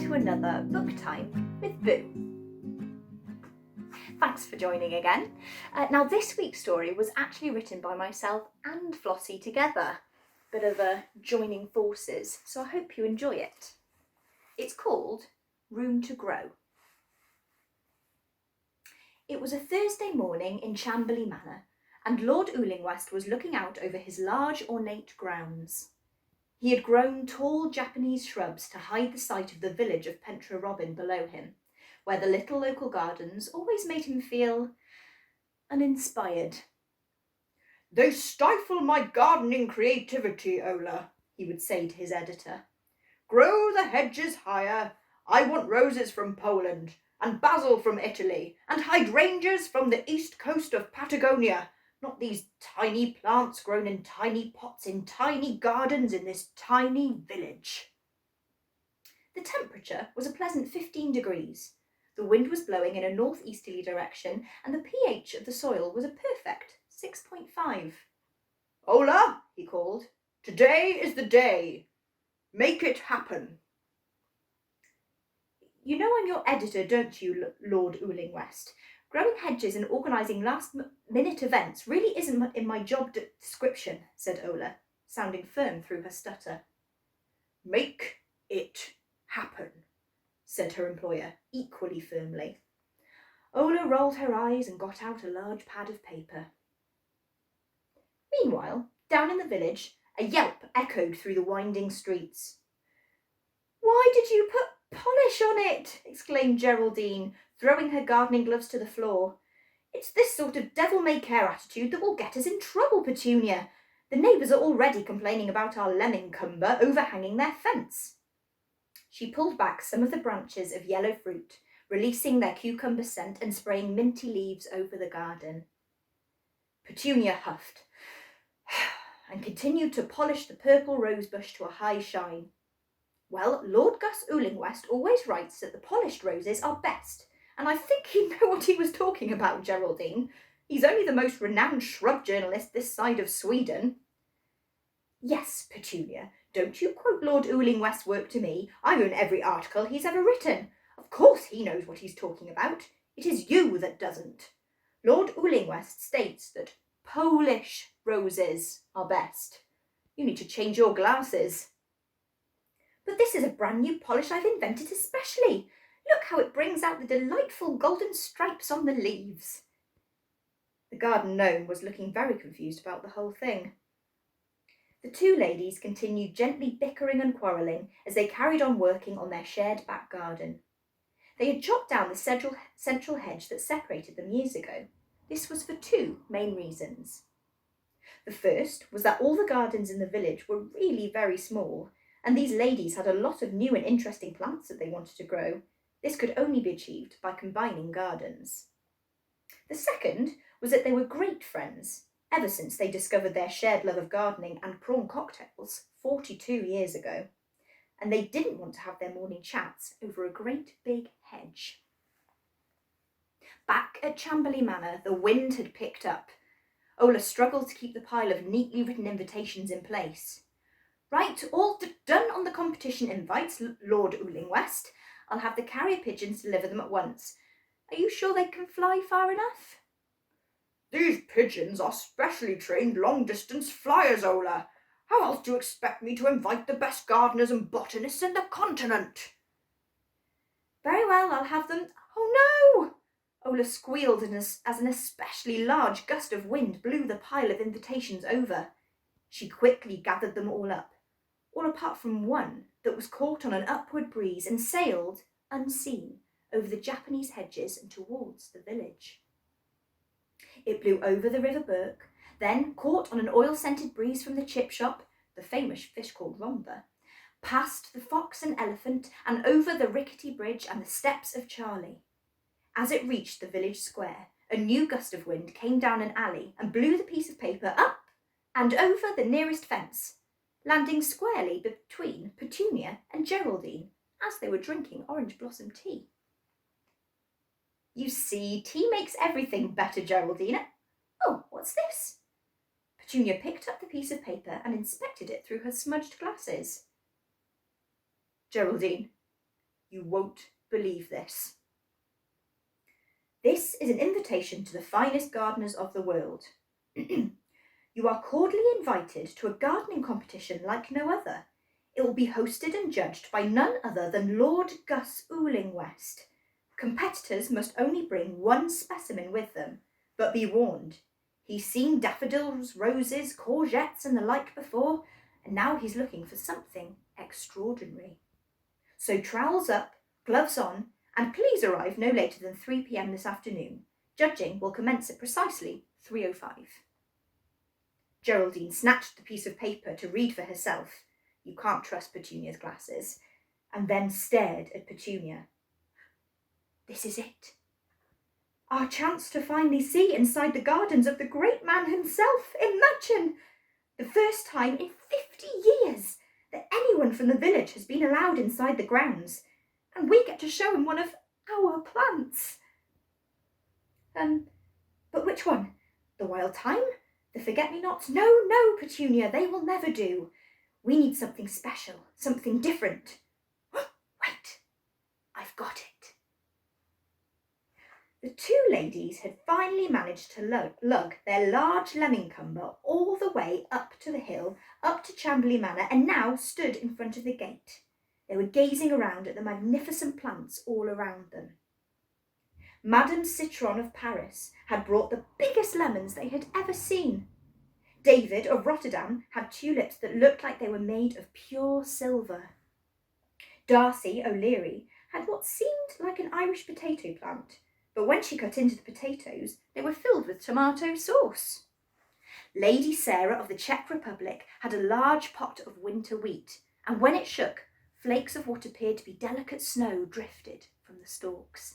to another Book Time with Boo. Thanks for joining again. Now this week's story was actually written by myself and Flossie together. Bit of a joining forces, so I hope you enjoy it. It's called Room to Grow. It was a Thursday morning in Chamberley Manor, and Lord Oolingwest was looking out over his large ornate grounds. He had grown tall Japanese shrubs to hide the sight of the village of Treorchy below him, where the little local gardens always made him feel uninspired. "They stifle my gardening creativity, Ola," he would say to his editor. "Grow the hedges higher. I want roses from Poland, and basil from Italy, and hydrangeas from the east coast of Patagonia. Not these tiny plants grown in tiny pots in tiny gardens in this tiny village." The temperature was a pleasant 15 degrees. The wind was blowing in a northeasterly direction, and the pH of the soil was a perfect 6.5. "Ola," he called, "today is the day. Make it happen." You know I'm your editor, don't you, Lord Oolingwest? Growing hedges and organising last-minute events really isn't in my job description, said Ola, sounding firm through her stutter. "Make it happen," said her employer, equally firmly. Ola rolled her eyes and got out a large pad of paper. Meanwhile, down in the village, a yelp echoed through the winding streets. "Why did you put polish on it?" exclaimed Geraldine, throwing her gardening gloves to the floor. "It's this sort of devil-may-care attitude that will get us in trouble, Petunia. The neighbours are already complaining about our lemon cumber overhanging their fence." She pulled back some of the branches of yellow fruit, releasing their cucumber scent and spraying minty leaves over the garden. Petunia huffed and continued to polish the purple rosebush to a high shine. "Well, Lord Gus Oolingwest always writes that the polished roses are best, and I think he'd know what he was talking about, Geraldine. He's only the most renowned shrub journalist this side of Sweden." "Yes, Petunia, don't you quote Lord Oolingwest's work to me. I own every article he's ever written. Of course he knows what he's talking about. It is you that doesn't. Lord Oolingwest states that Polish roses are best. You need to change your glasses." "But this is a brand new polish I've invented especially. Look how it brings out the delightful golden stripes on the leaves." The garden gnome was looking very confused about the whole thing. The two ladies continued gently bickering and quarrelling as they carried on working on their shared back garden. They had chopped down the central hedge that separated them years ago. This was for two main reasons. The first was that all the gardens in the village were really very small, and these ladies had a lot of new and interesting plants that they wanted to grow. This could only be achieved by combining gardens. The second was that they were great friends, ever since they discovered their shared love of gardening and prawn cocktails 42 years ago, and they didn't want to have their morning chats over a great big hedge. Back at Chamberley Manor, the wind had picked up. Ola struggled to keep the pile of neatly written invitations in place. "Right, all done on the competition invites, Lord Oolingwest. I'll have the carrier pigeons deliver them at once. Are you sure they can fly far enough?" "These pigeons are specially trained long-distance flyers, Ola. How else do you expect me to invite the best gardeners and botanists in the continent?" "Very well, I'll have them—" "Oh no!" Ola squealed as an especially large gust of wind blew the pile of invitations over. She quickly gathered them all up, all apart from one that was caught on an upward breeze and sailed, unseen, over the Japanese hedges and towards the village. It blew over the River Burke, then caught on an oil-scented breeze from the chip shop, the famous fish called Rhomba, past the Fox and Elephant and over the rickety bridge and the steps of Charlie. As it reached the village square, a new gust of wind came down an alley and blew the piece of paper up and over the nearest fence, landing squarely between Petunia and Geraldine as they were drinking orange blossom tea. "You see, tea makes everything better, Geraldine. Oh, what's this?" Petunia picked up the piece of paper and inspected it through her smudged glasses. "Geraldine, You won't believe this. This is an invitation to the finest gardeners of the world. You are cordially invited to a gardening competition like no other. It will be hosted and judged by none other than Lord Gus Oolingwest. Competitors must only bring one specimen with them, but be warned, he's seen daffodils, roses, courgettes and the like before, and now he's looking for something extraordinary. So trowels up, gloves on, and please arrive no later than 3 p.m. this afternoon. Judging will commence at precisely 3:05. Geraldine snatched the piece of paper to read for herself. You can't trust Petunia's glasses. And then stared at Petunia. This is it. Our chance to finally see inside the gardens of the great man himself. Imagine! The first time in 50 years that anyone from the village has been allowed inside the grounds. And we get to show him one of our plants. But which one? The wild thyme? The forget-me-nots? No, Petunia, they will never do. We need something special, something different. Wait, I've got it. The two ladies had finally managed to lug their large lemon-cumber all the way up to the hill, up to Chamberley Manor, and now stood in front of the gate. They were gazing around at the magnificent plants all around them. Madame Citron of Paris had brought the biggest lemons they had ever seen. David of Rotterdam had tulips that looked like they were made of pure silver. Darcy O'Leary had what seemed like an Irish potato plant, but when she cut into the potatoes, they were filled with tomato sauce. Lady Sarah of the Czech Republic had a large pot of winter wheat, and when it shook, flakes of what appeared to be delicate snow drifted from the stalks.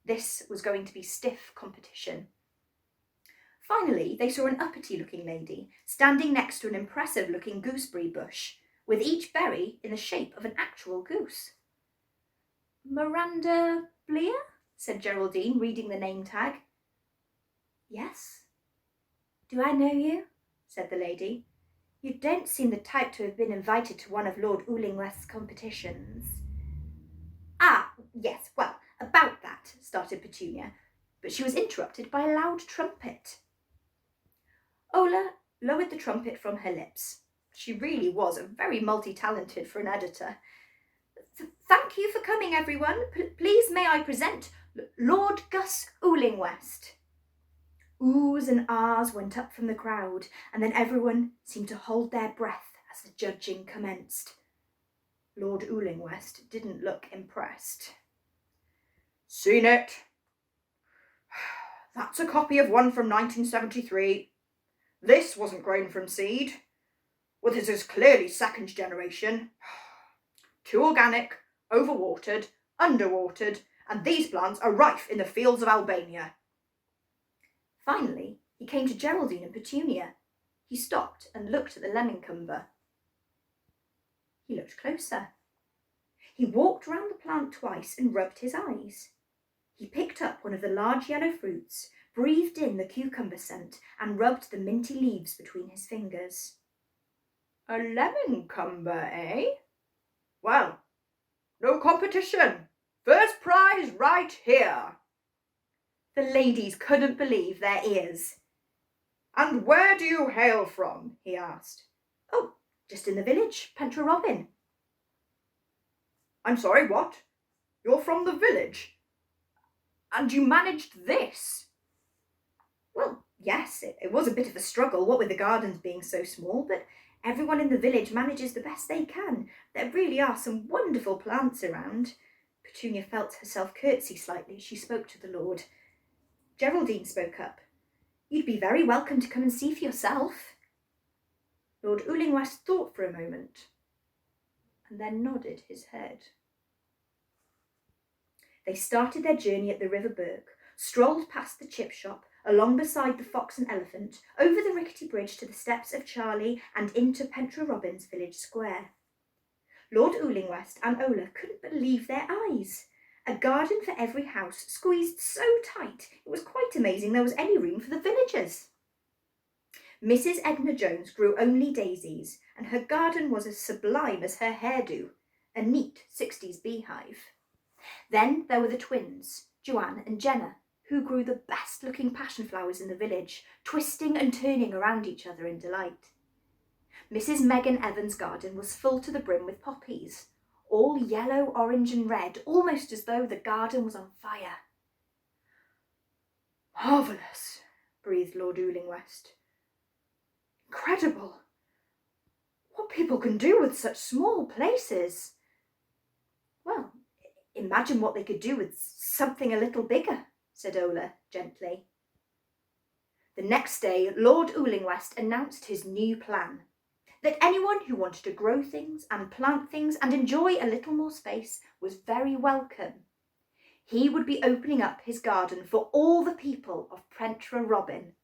This was going to be stiff competition. Finally, they saw an uppity-looking lady standing next to an impressive-looking gooseberry bush, with each berry in the shape of an actual goose. Miranda Blear? Said Geraldine, reading the name tag. Yes. Do I know you? Said the lady. You don't seem the type to have been invited to one of Lord Oolingwest's competitions. Ah, yes, well, about that, started Petunia, but she was interrupted by a loud trumpet. Ola lowered the trumpet from her lips. She really was very multi-talented for an editor. Thank you for coming, everyone. Please may I present Lord Gus Oolingwest. Oohs and ahs went up from the crowd, and then everyone seemed to hold their breath as the judging commenced. Lord Oolingwest didn't look impressed. Seen it? That's a copy of one from 1973. This wasn't grown from seed. Well, this is clearly second generation. Too organic, overwatered, underwatered, and these plants are rife in the fields of Albania. Finally, he came to Geraldine and Petunia. He stopped and looked at the lemon-cumber. He looked closer. He walked round the plant twice and rubbed his eyes. He picked up one of the large yellow fruits, breathed in the cucumber scent, and rubbed the minty leaves between his fingers. A lemon-cumber, eh? Well, no competition. First prize right here. The ladies couldn't believe their ears. And where do you hail from? He asked. Oh, just in the village, Pentre Robin. I'm sorry, what? You're from the village? And you managed this? Well, yes, it was a bit of a struggle, what with the gardens being so small, but everyone in the village manages the best they can. There really are some wonderful plants around. Petunia felt herself curtsy slightly. She spoke to the Lord. Geraldine spoke up. You'd be very welcome to come and see for yourself. Lord Oolingwest thought for a moment and then nodded his head. They started their journey at the River Burke, strolled past the chip shop, along beside the Fox and Elephant, over the rickety bridge to the steps of Charlie and into Pentre Robin's village square. Lord Oolingwest and Ola couldn't believe their eyes. A garden for every house, squeezed so tight it was quite amazing there was any room for the villagers. Mrs. Edna Jones grew only daisies, and her garden was as sublime as her hairdo. a neat 60s beehive. Then there were the twins, Joanne and Jenna, who grew the best looking passion flowers in the village, twisting and turning around each other in delight. Mrs. Megan Evans' garden was full to the brim with poppies, all yellow, orange and red, almost as though the garden was on fire. "Marvellous," breathed Lord Oolingwest. "Incredible. What people can do with such small places." "Well, imagine what they could do with something a little bigger," said Ola gently. The next day, Lord Oolingwest announced his new plan, that anyone who wanted to grow things and plant things and enjoy a little more space was very welcome. He would be opening up his garden for all the people of Pentre Robin.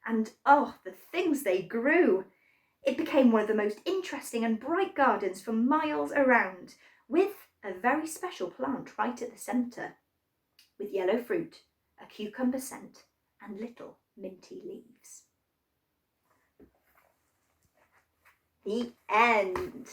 And oh, the things they grew! It became one of the most interesting and bright gardens for miles around, with a very special plant right at the centre, with yellow fruit, a cucumber scent, and little minty leaves. The end.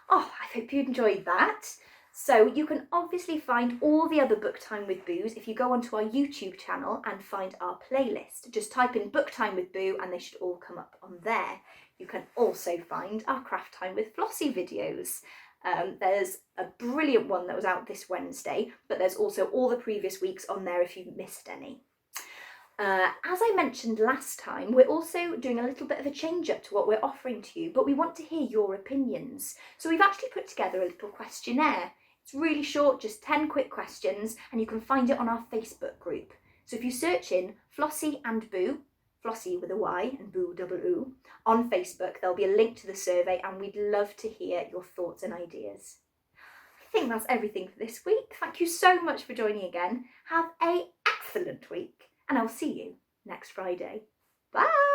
Oh, I hope you enjoyed that. So you can obviously find all the other Book Time with Boos if you go onto our YouTube channel and find our playlist. Just type in Book Time with Boo and they should all come up on there. You can also find our Craft Time with Flossie videos. There's a brilliant one that was out this Wednesday, but there's also all the previous weeks on there if you've missed any. As I mentioned last time, we're also doing a little bit of a change up to what we're offering to you, but we want to hear your opinions. So we've actually put together a little questionnaire. It's really short, just 10 quick questions, and you can find it on our Facebook group. So if you search in Flossy and Boo, Flossie with a Y and Boo double O, on Facebook, there'll be a link to the survey and we'd love to hear your thoughts and ideas. I think that's everything for this week. Thank you so much for joining again. Have an excellent week and I'll see you next Friday. Bye!